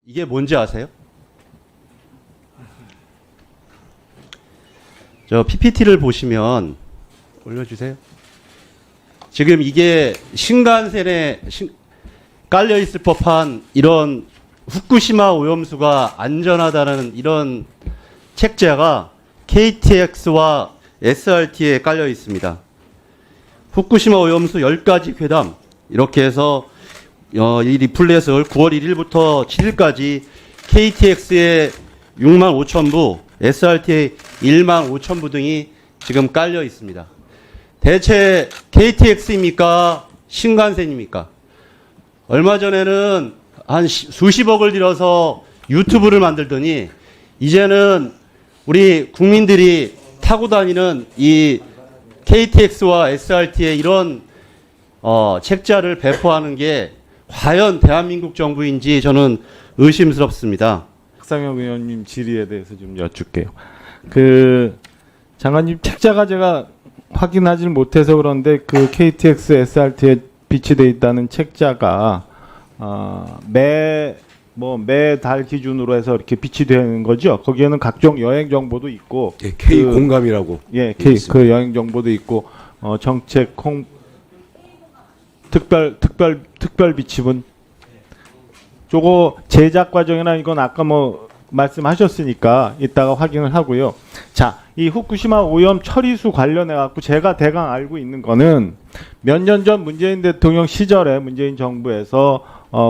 이게 뭔지 아세요? 저 PPT를 보시면 올려주세요. 지금 이게 신간센에 깔려 있을 법한 이런 후쿠시마 오염수가 안전하다는 이런 책자가 KTX와 SRT에 깔려 있습니다. 후쿠시마 오염수 10가지 괴담 이렇게 해서 이 리플렛을 9월 1일부터 7일까지 KTX에 6만 5천 부, SRT에 1만 5천 부 등이 지금 깔려 있습니다. 대체 KTX입니까? 신간센입니까? 얼마 전에는 한 수십억을 들여서 유튜브를 만들더니 이제는 우리 국민들이 타고 다니는 이 KTX와 SRT의 이런 책자를 배포하는 게 과연 대한민국 정부인지 저는 의심스럽습니다. 박상혁 의원님 질의에 대해서 좀 여쭙게요. 장관님 책자가 제가 확인하지 못해서 그런데 그 KTX, SRT에 비치되어 있다는 책자가 매달 기준으로 해서 이렇게 비치되는 거죠. 거기에는 각종 여행 정보도 있고, 예, K 공감이라고. 예, 그 여행 정보도 있고, 정책 특별 비치분. 저거 제작 과정이나 이건 아까 말씀하셨으니까 이따가 확인을 하고요. 자, 이 후쿠시마 오염 처리수 관련해 갖고 제가 대강 알고 있는 거는 몇 년 전 문재인 대통령 시절에 문재인 정부에서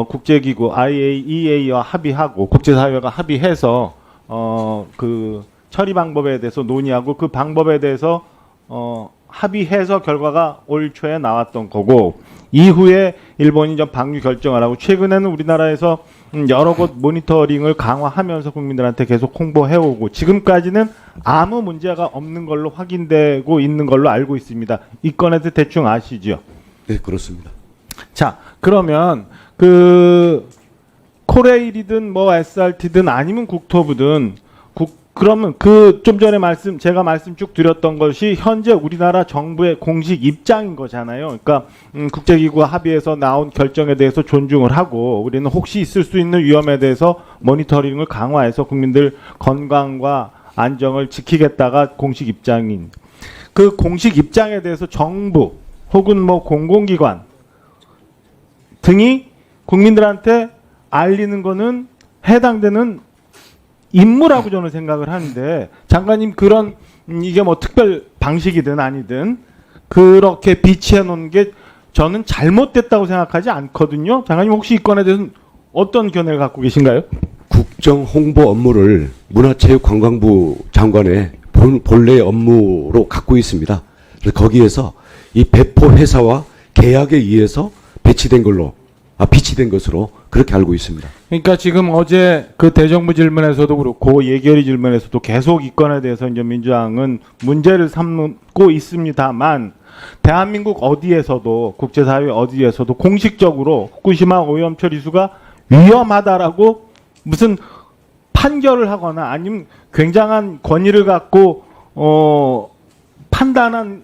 국제기구 IAEA와 합의하고 국제사회가 합의해서 그 처리 방법에 대해서 논의하고 그 방법에 대해서 합의해서 결과가 올 초에 나왔던 거고, 이후에 일본이 좀 방류 결정을 하고 최근에는 우리나라에서 여러 곳 모니터링을 강화하면서 국민들한테 계속 홍보해오고 지금까지는 아무 문제가 없는 걸로 확인되고 있는 걸로 알고 있습니다. 이 건에 대해 대충 아시죠? 네, 그렇습니다. 자, 그러면 그 코레일이든 SRT든 아니면 국토부든 그러면 그 좀 전에 제가 말씀 쭉 드렸던 것이 현재 우리나라 정부의 공식 입장인 거잖아요. 그러니까 국제기구와 합의해서 나온 결정에 대해서 존중을 하고 우리는 혹시 있을 수 있는 위험에 대해서 모니터링을 강화해서 국민들 건강과 안정을 지키겠다가 공식 입장인, 그 공식 입장에 대해서 정부 혹은 공공기관 등이 국민들한테 알리는 거는 해당되는 임무라고 저는 생각을 하는데, 장관님 그런 이게 특별 방식이든 아니든 그렇게 비치해 놓은 게 저는 잘못됐다고 생각하지 않거든요. 장관님 혹시 이 건에 대해서는 어떤 견해를 갖고 계신가요? 국정 홍보 업무를 문화체육관광부 장관의 본래 업무로 갖고 있습니다. 그래서 거기에서 이 배포 회사와 계약에 의해서 비치된 것으로 그렇게 알고 있습니다. 그러니까 지금 어제 그 대정부 질문에서도 그렇고 예결위 질문에서도 계속 이 건에 대해서 이제 민주당은 문제를 삼고 있습니다만, 대한민국 어디에서도 국제사회 어디에서도 공식적으로 후쿠시마 오염 처리수가 위험하다라고 무슨 판결을 하거나 아니면 굉장한 권위를 갖고 판단한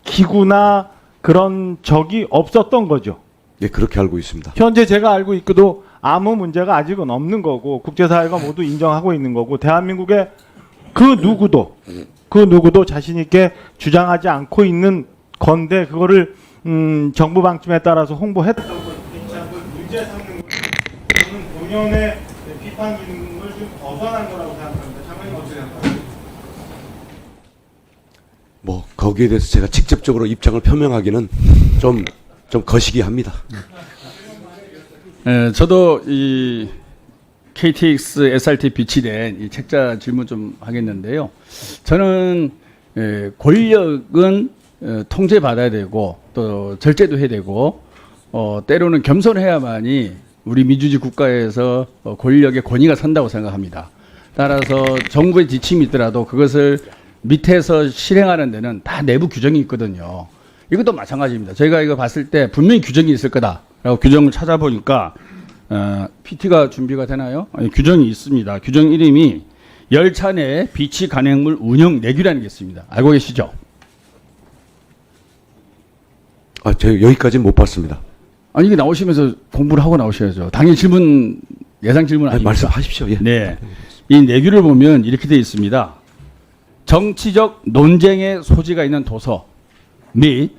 기구나 그런 적이 없었던 거죠. 예, 그렇게 알고 있습니다. 현재 제가 알고 있고도 아무 문제가 아직은 없는 거고 국제사회가 모두 인정하고 있는 거고, 대한민국의 그 누구도 자신 있게 주장하지 않고 있는 건데, 그거를 정부 방침에 따라서 홍보했던 걸 문제 삼는 거는 저는 본연의 비판 기능을 좀 벗어난 거라고 생각합니다. 장관님 어떻게 생각하세요? 거기에 대해서 제가 직접적으로 입장을 표명하기는 좀 거시기 합니다. 네, 저도 이 KTX, SRT 비치된 이 책자 질문 좀 하겠는데요. 저는 권력은 통제받아야 되고 또 절제도 해야 되고 때로는 겸손해야만이 우리 민주주의 국가에서 권력의 권위가 선다고 생각합니다. 따라서 정부의 지침이 있더라도 그것을 밑에서 실행하는 데는 다 내부 규정이 있거든요. 이것도 마찬가지입니다. 저희가 이거 봤을 때 분명히 규정이 있을 거다라고 규정을 찾아보니까 PT가 준비가 되나요? 아니, 규정이 있습니다. 규정 이름이 열차 내 비치 간행물 운영 내규라는 게 있습니다. 알고 계시죠? 제가 여기까지는 못 봤습니다. 아니 이게 나오시면서 공부를 하고 나오셔야죠. 당연히 질문 예상 질문 아닙니까? 말씀하십시오. 예. 네. 이 내규를 보면 이렇게 되어 있습니다. 정치적 논쟁의 소지가 있는 도서 및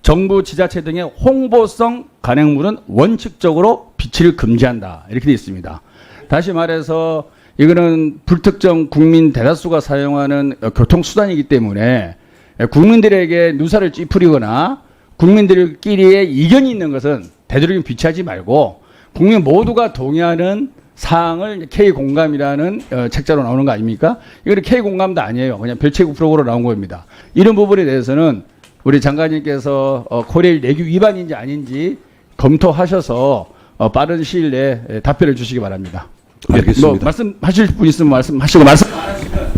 정부 지자체 등의 홍보성 간행물은 원칙적으로 비치를 금지한다. 이렇게 되어 있습니다. 다시 말해서 이거는 불특정 국민 대다수가 사용하는 교통수단이기 때문에 국민들에게 누사를 찌푸리거나 국민들끼리의 이견이 있는 것은 되도록 비치하지 말고 국민 모두가 동의하는 사항을 K공감이라는 책자로 나오는 거 아닙니까? 이거는 K공감도 아니에요. 그냥 별채 프로그로 나온 겁니다. 이런 부분에 대해서는 우리 장관님께서 코레일 내규 위반인지 아닌지 검토하셔서 빠른 시일 내에 답변을 주시기 바랍니다. 알겠습니다. 뭐 말씀하실 분 있으면 말씀하시고 말씀 안 하시면